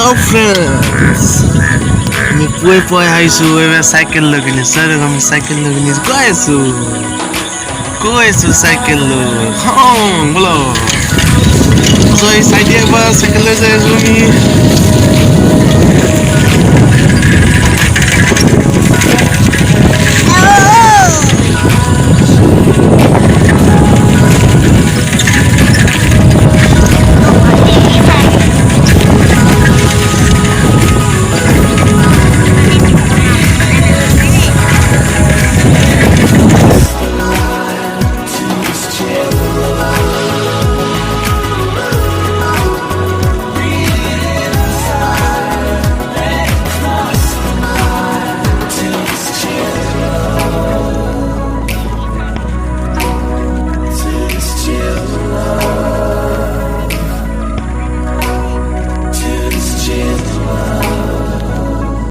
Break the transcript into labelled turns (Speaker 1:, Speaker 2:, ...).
Speaker 1: Hello friends. আমি পুৱাই আহিছো এবাৰ চাইকেল লৈ কিনে স্যাৰ আমি চাইকেল লৈ কিনে গৈ আছো চাইকেল লৈ বলো so এই সাইডে একবার সাইকেল লৈ যাই আছো আমি